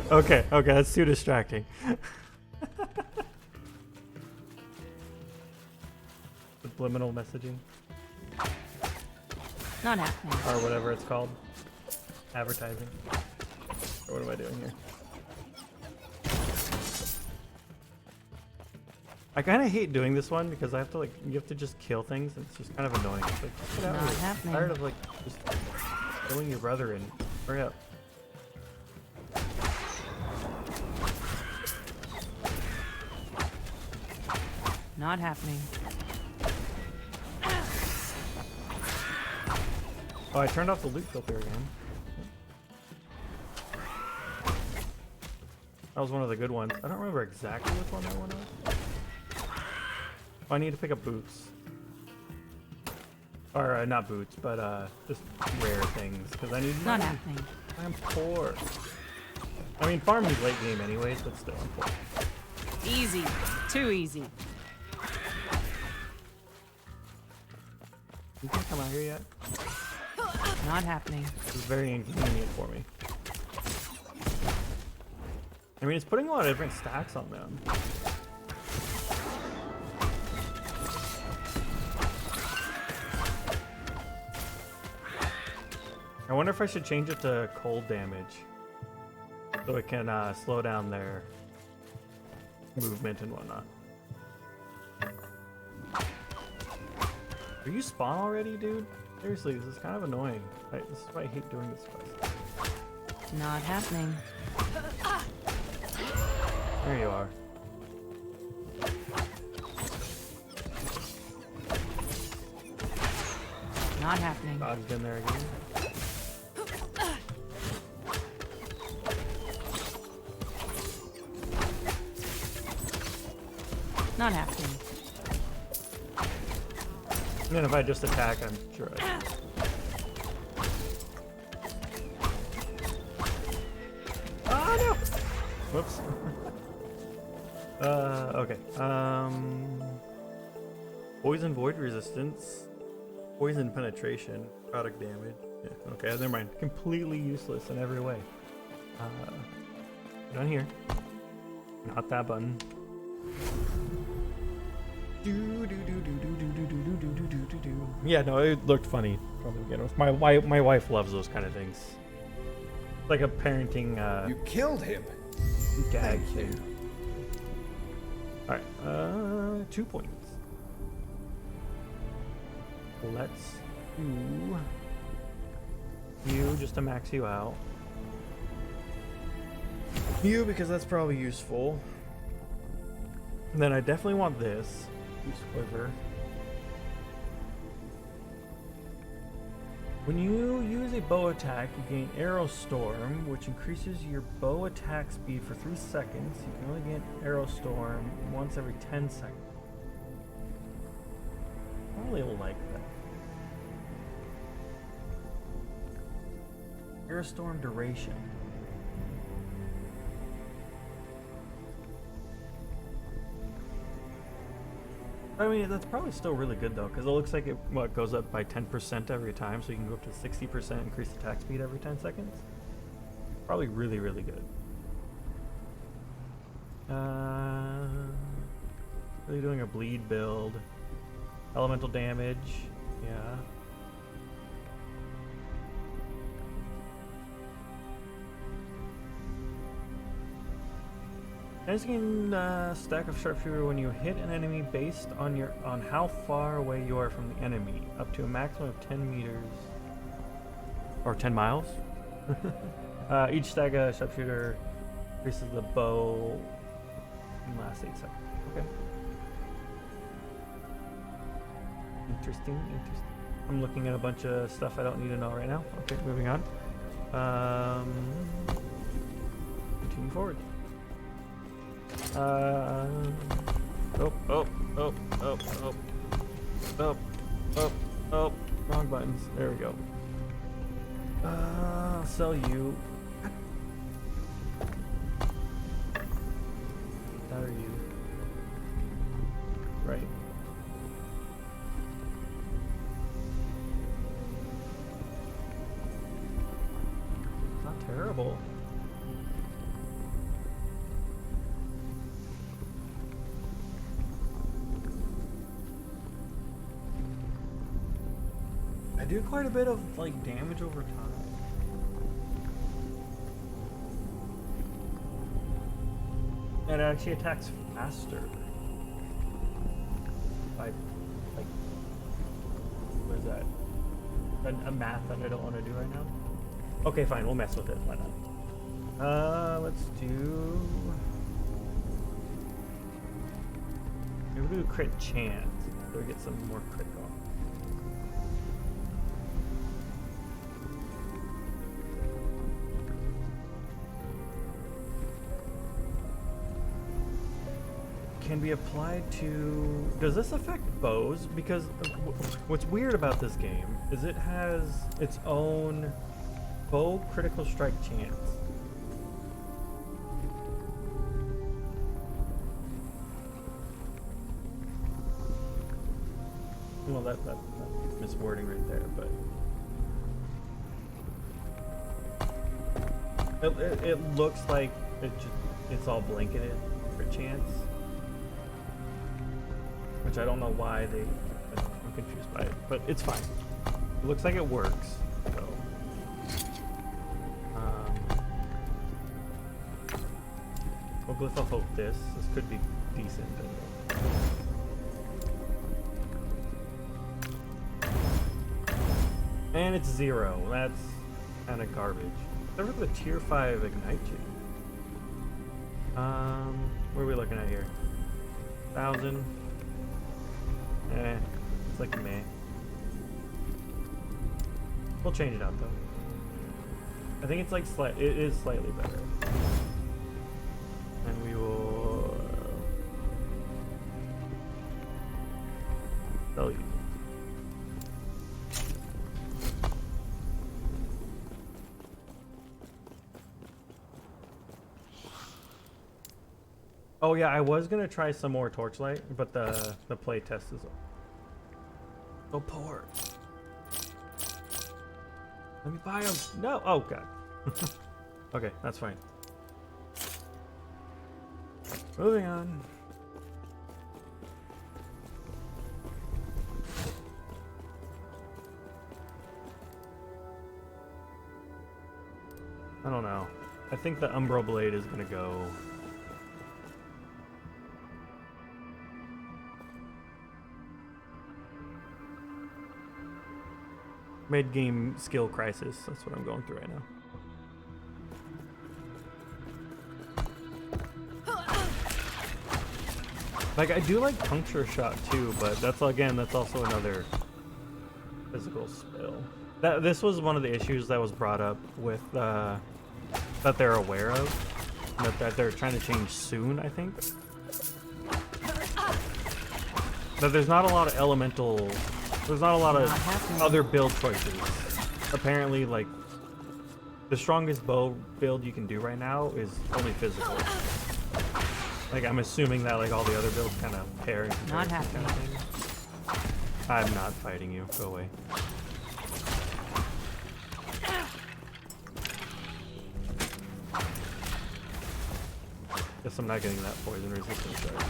Okay, that's too distracting. Subliminal messaging. Not happening. Or whatever it's called. Advertising. Or what am I doing here? I kind of hate doing this one because I have to you have to just kill things and it's just kind of annoying. It's like, get out of Not here. happening. I'm tired of just killing your brother and hurry up. Not happening. Oh, I turned off the loot filter again. That was one of the good ones. I don't remember exactly which one that one was. Oh, I need to pick up boots. Or, not boots, but just rare things. Because I need money. Not happening. I'm poor. I mean, farming's late game anyways, but still, I'm poor. Easy. Too easy. You can't come out here yet? Not happening. This is very inconvenient for me. I mean, it's putting a lot of different stacks on them. I wonder if I should change it to cold damage so it can slow down their movement and whatnot. Are you spawn already, dude? Seriously, this is kind of annoying. This is why I hate doing this quest. Not happening. There you are. Not happening. Dodged in there again. Not happening. And then if I just attack, I'm sure I... Oh no! Whoops. Okay. Poison void resistance. Poison penetration. Product damage. Yeah, okay, never mind. Completely useless in every way. Down here. Not that button. Yeah, no, it looked funny from the beginning. My wife loves those kind of things. Like a parenting You killed him. gag Thank you. thing. Alright, 2 points. Let's do you just to max you out. You because that's probably useful. And then I definitely want this. Use quiver. When you use a bow attack, you gain Arrow Storm, which increases your bow attack speed for 3 seconds. You can only gain Arrow Storm once every 10 seconds. I really like that. Arrow Storm duration. I mean, that's probably still really good though, because it looks like it goes up by 10% every time, so you can go up to 60% increased attack speed every 10 seconds. Probably really, really good. Really doing a bleed build. Elemental damage, yeah. Gain stack of sharpshooter when you hit an enemy based on how far away you are from the enemy, up to a maximum of 10 meters or 10 miles. Each stack of sharpshooter increases the bow in the last 8 seconds. Okay. Interesting. I'm looking at a bunch of stuff I don't need to know right now. Okay, moving on. Continue forward. Wrong buttons. There we go. I'll sell you. How are you? Right. Not terrible. I do quite a bit of like damage over time. And it actually attacks faster. Like, what is that? A math that I don't want to do right now? Okay, fine, we'll mess with it. Why not? Let's do. Maybe we'll do crit chance. So we get some more crit going. Can be applied to. Does this affect bows? Because what's weird about this game is it has its own bow critical strike chance. Well, that's miswording right there, but it looks like it's all blanketed for chance. Which I don't know why I'm confused by it, but it's fine. It looks like it works, so. We'll glyph off of this. This could be decent. And it's 0. That's kind of garbage. Never with a tier 5 ignite chain. What are we looking at here? 1,000. It's like meh. We'll change it out though. I think it's like it is slightly better. And we will sell you. Oh yeah, I was gonna try some more torchlight, but the play test is so poor. Let me buy them. No. Oh god. Okay, that's fine. Moving on. I don't know. I think the Umbro Blade is gonna go. Mid-game skill crisis. That's what I'm going through right now. Like, I do like Puncture Shot too, but that's also another physical spell. This was one of the issues that was brought up with that they're aware of, that they're trying to change soon, I think. That there's not a lot of elemental. There's not a lot of other build choices. Apparently, like, the strongest bow build you can do right now is only physical. Like, I'm assuming that, like, all the other builds kind of pair in Not happening. Kind of thing. I'm not fighting you. Go away. Guess I'm not getting that poison resistance charge.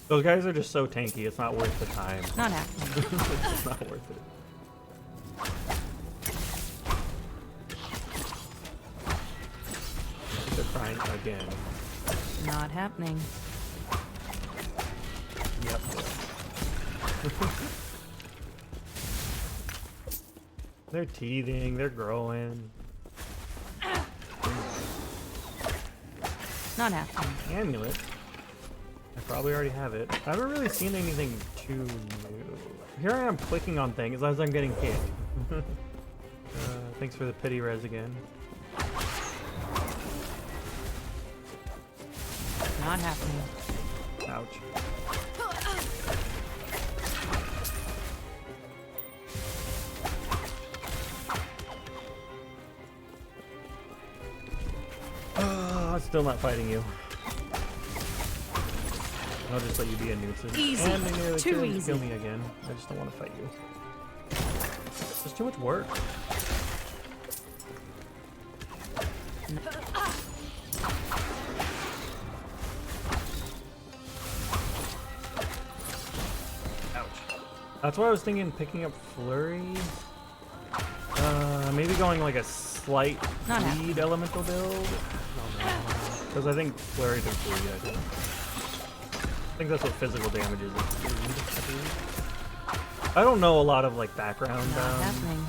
Those guys are just so tanky, it's not worth the time. Not happening. It's not worth it. They're trying again. Not happening. Yep. They're teething, they're growing. Not happening. Amulet. I probably already have it. I haven't really seen anything too new. Here I am clicking on things as I'm getting hit. Thanks for the pity res again. Not happening. Ouch. I'm still not fighting you. I'll just let you be a nuisance. Easy. And they nearly Too kill easy. me again. I just don't want to fight you. There's too much work. Ouch. That's why I was thinking picking up Flurry. Maybe going like a slight Not lead elemental build. Because I think Flurry does bleed, I think. I think that's what physical damage is. It's bleed, I believe. I don't know a lot of like background Not happening.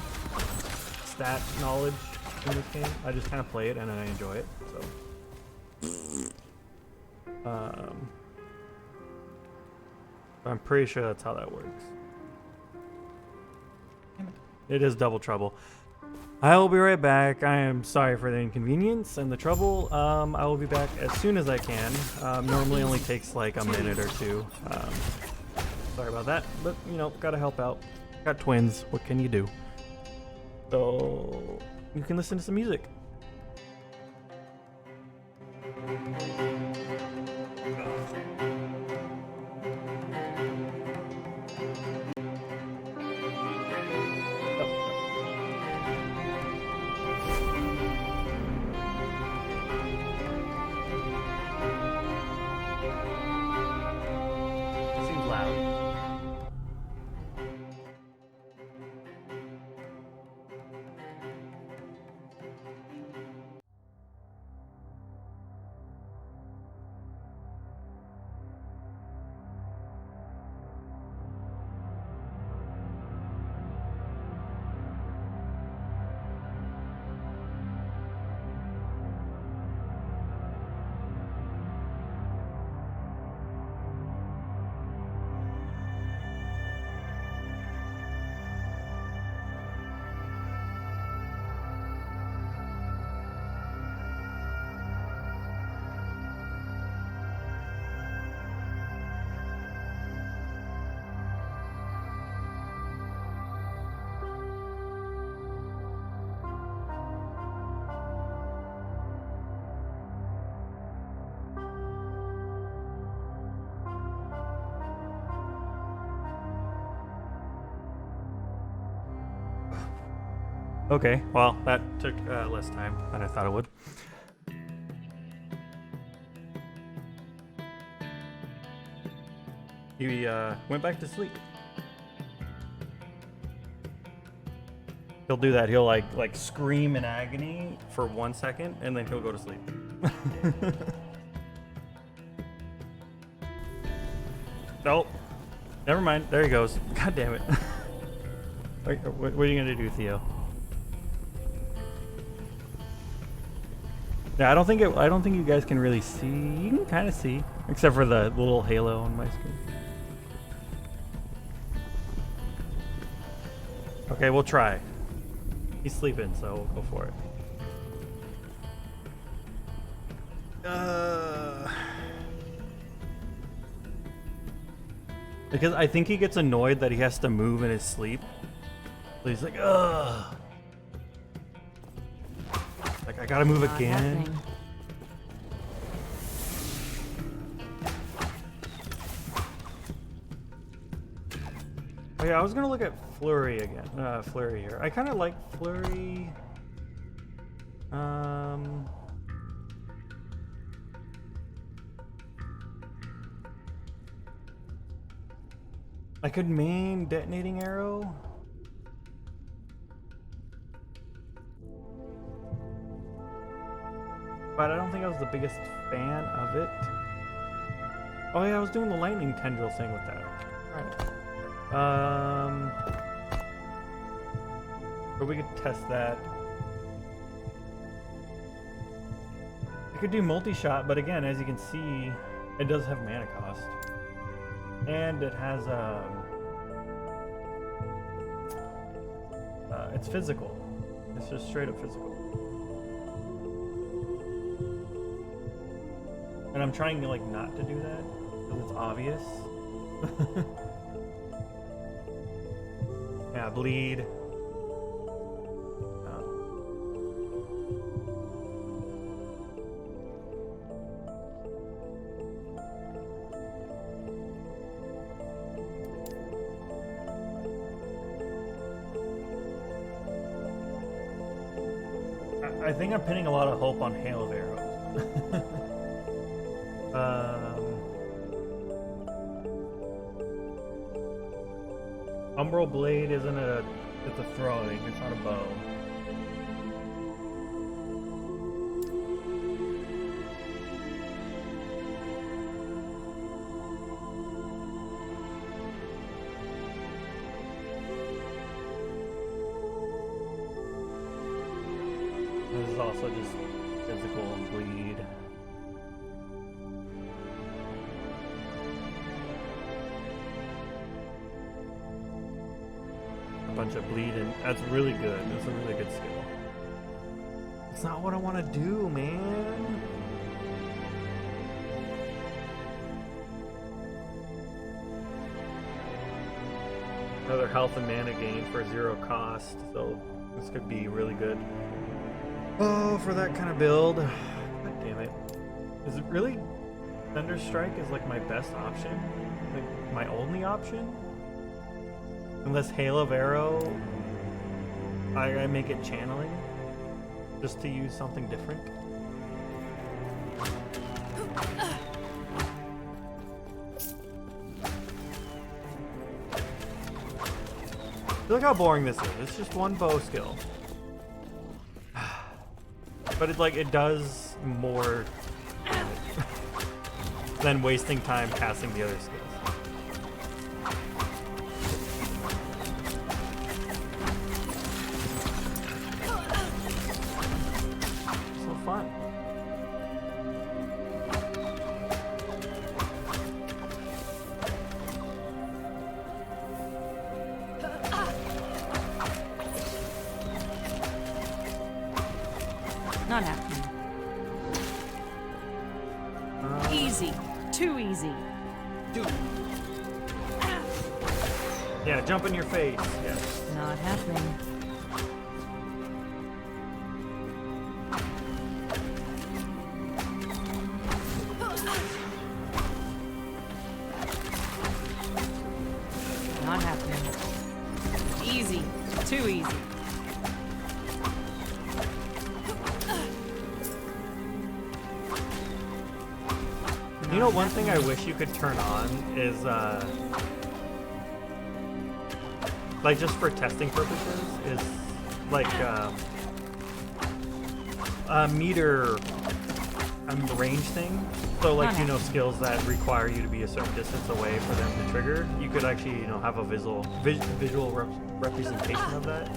stat knowledge in this game. I just kind of play it and I enjoy it. So, I'm pretty sure that's how that works. It is double trouble. I will be right back. I am sorry for the inconvenience and the trouble. I will be back as soon as I can. Normally only takes like a minute or two. Sorry about that, but you know, gotta help out. Got twins. What can you do? So you can listen to some music. Seems loud. Okay, well, that took less time than I thought it would. He went back to sleep. He'll do that. He'll like scream in agony for 1 second, and then he'll go to sleep. Nope. Never mind. There he goes. God damn it. What are you gonna do, Theo? Yeah, I don't think you guys can really see. You can kind of see, except for the little halo on my screen. Okay, we'll try. He's sleeping, so we'll go for it. Because I think he gets annoyed that he has to move in his sleep. So he's like, ugh. Like, I gotta move again. Happening. Oh yeah, I was gonna look at Flurry again. Flurry here. I kind of like Flurry. I could main detonating arrow. But I don't think I was the biggest fan of it. Oh yeah, I was doing the lightning tendril thing with that. Alright. Or we could test that. I could do multi-shot, but again, as you can see, it does have mana cost. And it has it's physical. It's just straight up physical. And I'm trying to like not to do that because it's obvious. Yeah, bleed. I think I'm pinning a lot of hope on Hail of Arrows. Umbral Blade isn't a... It's a throwing, it's not a bow. This is also just physical bleed. A bunch of bleed, and that's really good. That's a really good skill. It's not what I want to do, man. Another health and mana gain for 0 cost, so this could be really good. Oh, for that kind of build. God damn it. Is it really Thunderstrike is like my best option? Like my only option? Unless Hail of Arrow, I make it channeling, just to use something different. Look how boring this is. It's just one bow skill. But it's like, it does more than wasting time casting the other skills. So fun. Not happening. Easy. Too easy. Yeah, jump in your face. Yes. Not happening. Not happening. Easy. Too easy. You know, one thing I wish you could turn on is, like, just for testing purposes, is like a meter range thing. So, like, you know, skills that require you to be a certain distance away for them to trigger. You could actually, you know, have a visual representation of that.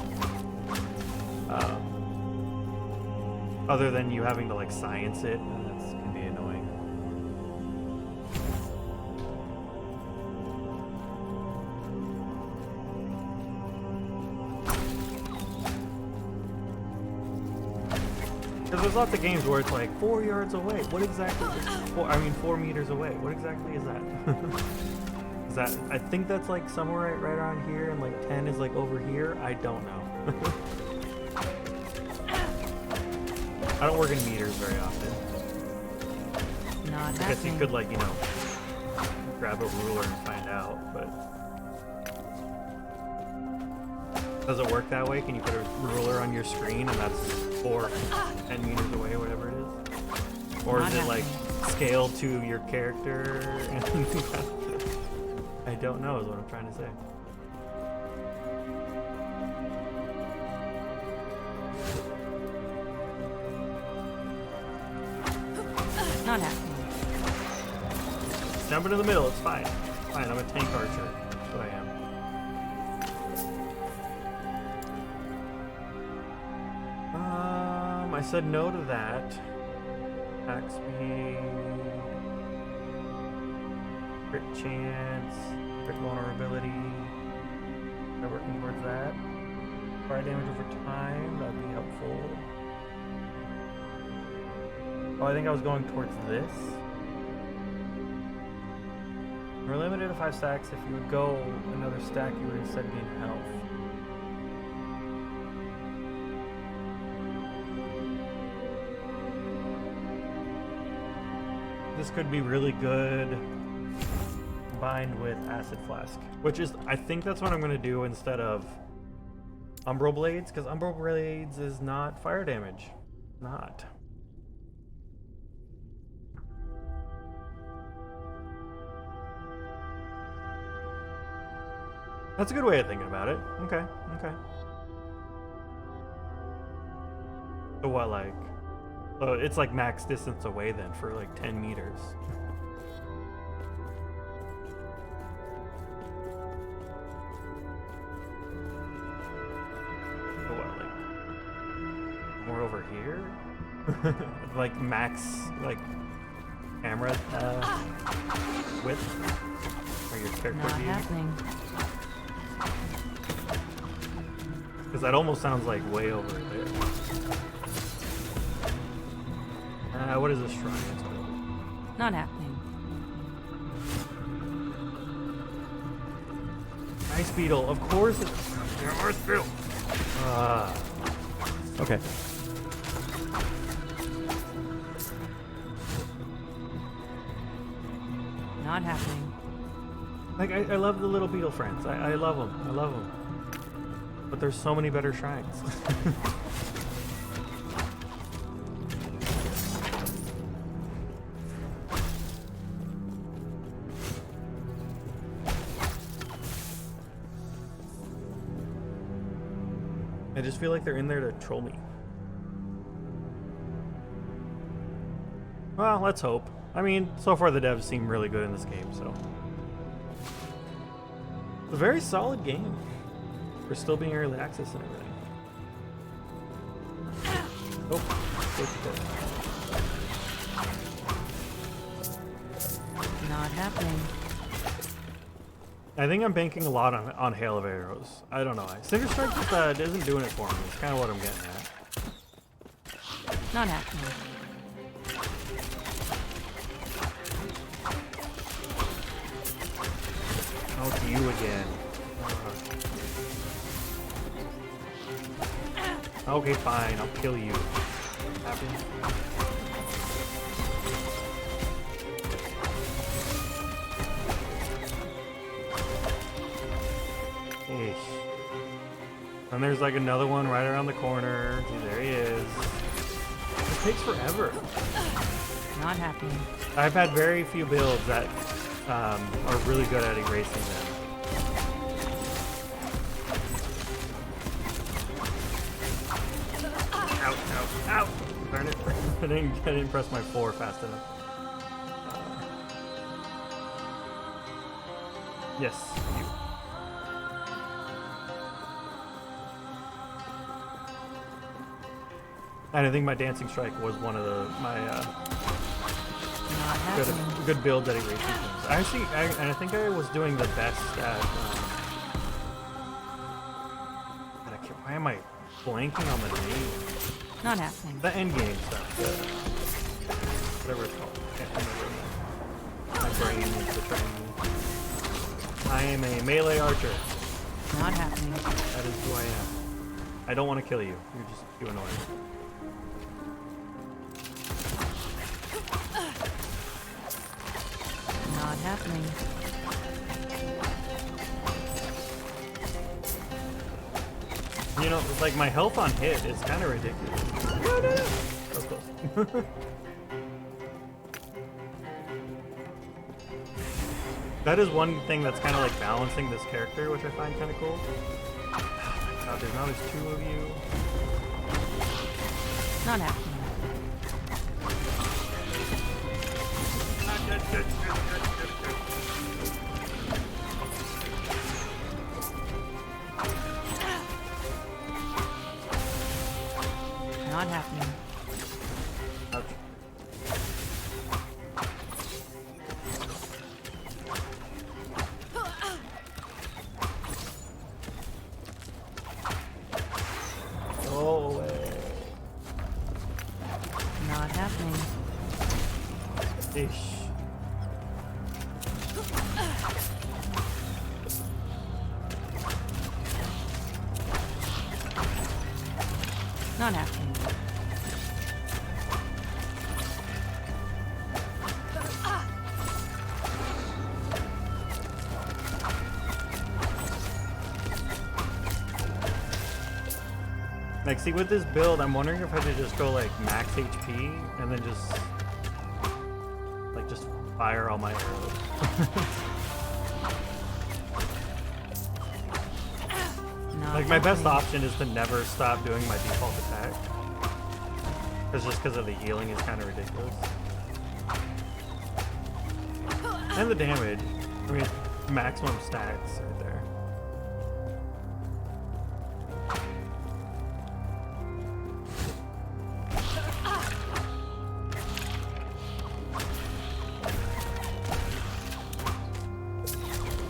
Other than you having to, like, science it, and that's can be annoying. Because there's lots of games where it's like 4 yards away. What exactly? 4 meters away. What exactly is that? Is that? I think that's like somewhere right around here, and like 10 is like over here. I don't know. I don't work in meters very often. Not I guess you happening. could, like, you know, grab a ruler and find out, but does it work that way? Can you put a ruler on your screen and that's 10 meters away, whatever it is? Or Not is it like happening. scaled to your character? I don't know is what I'm trying to say. Not happening. Jump into the middle, it's fine. Fine, I'm a tank archer. That's what I am. I said no to that. Attack speed. Crit chance. Crit vulnerability. I'm working towards that. Fire damage over time, that'd be helpful. Oh, I think I was going towards this. You're limited to 5 stacks. If you would go another stack, you would instead gain health. This could be really good combined with Acid Flask, which is, I think that's what I'm going to do instead of Umbral Blades, because Umbral Blades is not fire damage. Not. That's a good way of thinking about it. Okay, okay. So what, like... it's like max distance away then for like 10 meters. So what, like... more over here? Like max, like, camera width? Or your character Not view? happening. Because that almost sounds like way over there. What is this shrine? It's called? Not happening. Ice beetle, of course it's ice beetle. Okay. Not happening. Like I love the little beetle friends. I love them. I love them. But there's so many better shrines. I just feel like they're in there to troll me. Well, let's hope. I mean, so far the devs seem really good in this game, so. It's a very solid game for still being early access and everything. Oh, Not happening. I think I'm banking a lot on Hail of Arrows. I don't know. Cinder Strike just isn't doing it for me. It's kind of what I'm getting at. Not happening. Oh, it's you again. Okay, fine. I'll kill you. Happy? Eesh. And there's like another one right around the corner. There he is. It takes forever. Not happening. I've had very few builds that are really good at erasing them. Ow, ow, ow! Darn it. I didn't press my 4 fast enough. Yes, you. And I think my dancing strike was one of my Not happening. good build at erasing things. I think I was doing the best at. Why am I blanking on the name? Not happening. The end game stuff. Whatever it's called. I can't remember. My brain is betraying me. I am a melee archer. Not happening. That is who I am. I don't want to kill you. You're just too annoying. Not happening. You know, it's like my health on hit is kind of ridiculous. No, no, no. That was close. That is one thing that's kind of like balancing this character, which I find kind of cool. Oh my god, there's now 2 of you. Not happening. Not happening. Ouch. Go away. Not happening. Ish. Not happening. Like, see, with this build, I'm wondering if I should just go like max HP and then just fire all my arrows. Like, my best option is to never stop doing my default attack. Just because of the healing is kind of ridiculous. And the damage. I mean, maximum stats right there.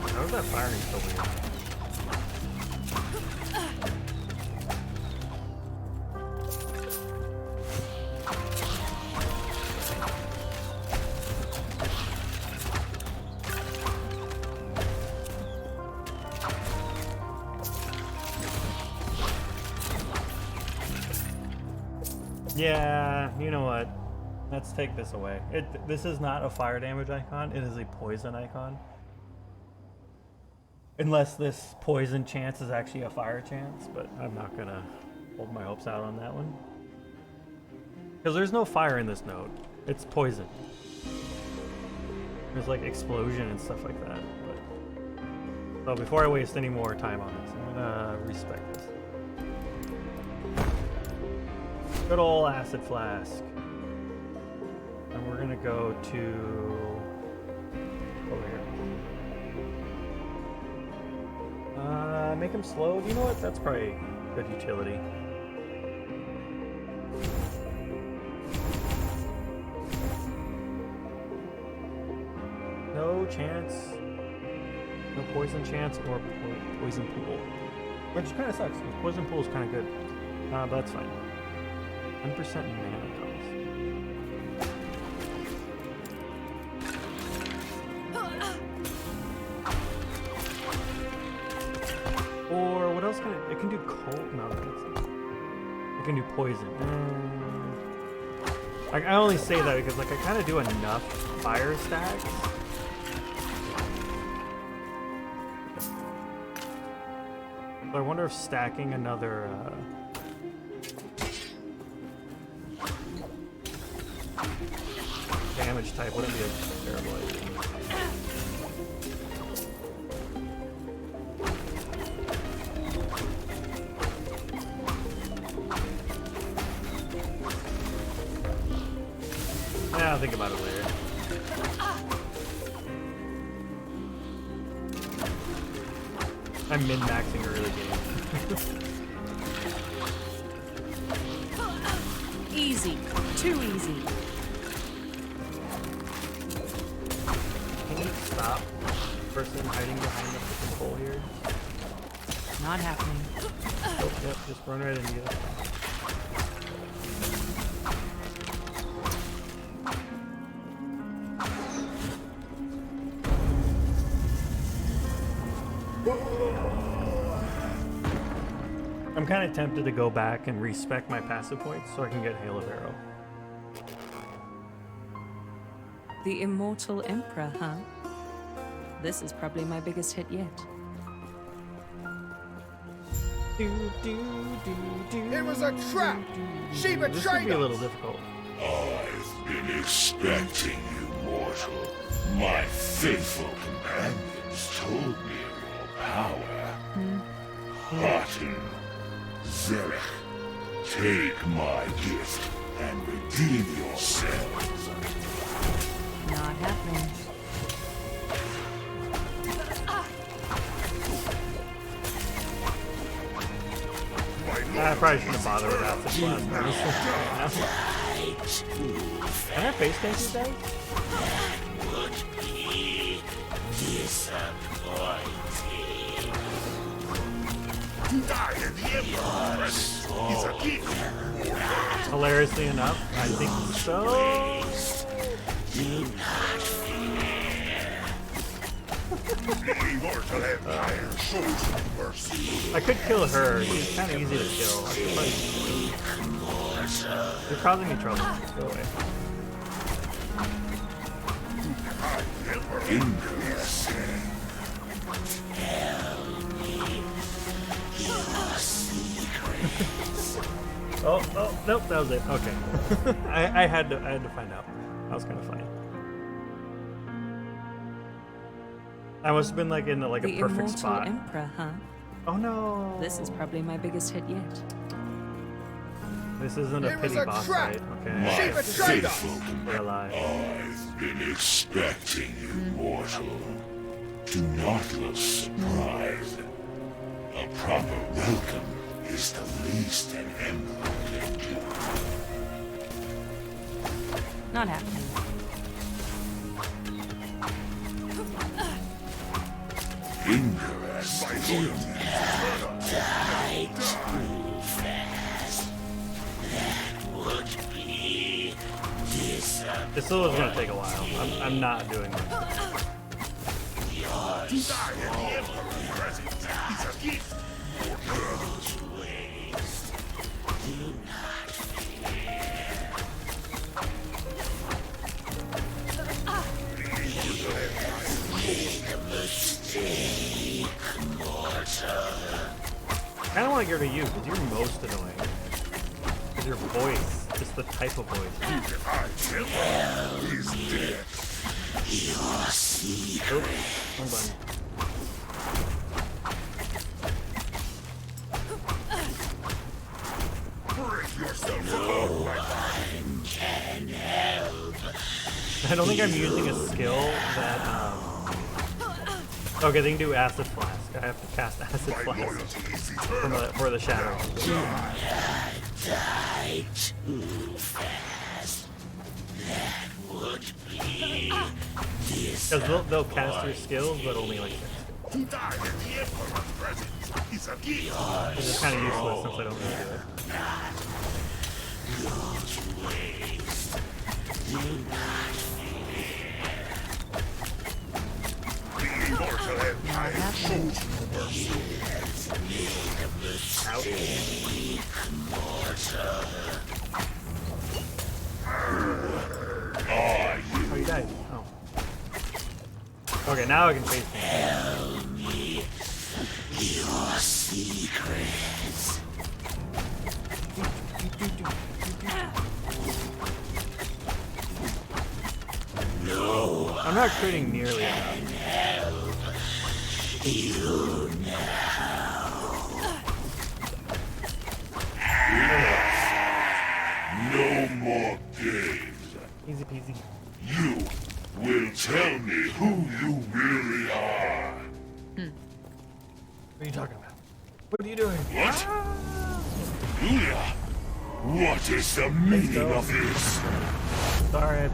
How is that firing so weird? Yeah, you know what? Let's take this away. This is not a fire damage icon, it is a poison icon. Unless this poison chance is actually a fire chance, but I'm not gonna hold my hopes out on that one. Because there's no fire in this node. It's poison. There's like explosion and stuff like that. But so before I waste any more time on this, I'm gonna respec this. Good old acid flask. And we're gonna go to over here. Make him slow. You know what? That's probably good utility. No chance. No poison chance or poison pool. Which kind of sucks. Poison pool is kind of good. But that's fine. 100% mana cost. Or what else can it can do cold? No, it can do poison. I only say that because like I kind of do enough fire stacks. So I wonder if stacking another damage type wouldn't be a terrible idea. Yeah, I'll think about it later. I'm min-maxing early game. Easy. Too easy. Can you stop the person hiding behind the freaking pole here? Not happening. Oh, yep, just run right into you. I'm kind of tempted to go back and respec my passive points so I can get Hail of Arrow. The Immortal Emperor, huh? This is probably my biggest hit yet. It was a trap! She betrayed us! This could be a little difficult. I've been expecting you, mortal. My faithful companions told me of your power. Harten, Zerich, take my gift and redeem yourselves. Not happening. I probably shouldn't have bothered with that this last time. Can I face tank these guys? Would be disappointed. Die in the Emperor is a gift. Hilariously enough, I think so. Do not fear. The Immortal Empire shows mercy. I could kill her. She's kind of easy to kill. I should probably... You're causing me trouble. Just go away. Interesting. Oh, nope, that was it. Okay. I had to find out. That was kind of funny. I must have been like in like a The perfect Immortal spot. Emperor, huh? Oh no! This is probably my biggest hit yet. This isn't a It was pity a boss trap. fight. My Okay. She betrayed us. faithful We're alive. I've been expecting you, mortal. Do not look surprised. A proper welcome is the least an emperor can do. Not happening. Interesting. Die too fast. That would be disappointing. This still is gonna take a while. I'm not doing this. To die in the emperor's presence is a gift. Girls waste. Do not make a mistake, mortal. I kind of want to give it to you because you're most annoying. Because your voice, just the type of voice. Hell is dead. Your secret. Hold on. Break yourself alone, my Oh, can help. I don't think I'm using a skill that. Okay, they can do acid flask. I have to cast acid My flask loyalty is eternal. for the shadow. Die too fast. That would be Because they'll cast your skills, but only like 6 skills. to die in the emperor's presence is a gift. Which is kind of useless since I don't really do it. Waste. Do not the immortal empire shows you mercy. Make a mistake, mortal. Are you? Oh, you died. Oh. Okay, now I can face him. Tell me your secrets. No I'm not critting nearly enough. one help you now. No more games. Easy peasy. You will tell me who you really are. What are you talking about? What are you doing? What? Lulia, what is the meaning of this? Sorry,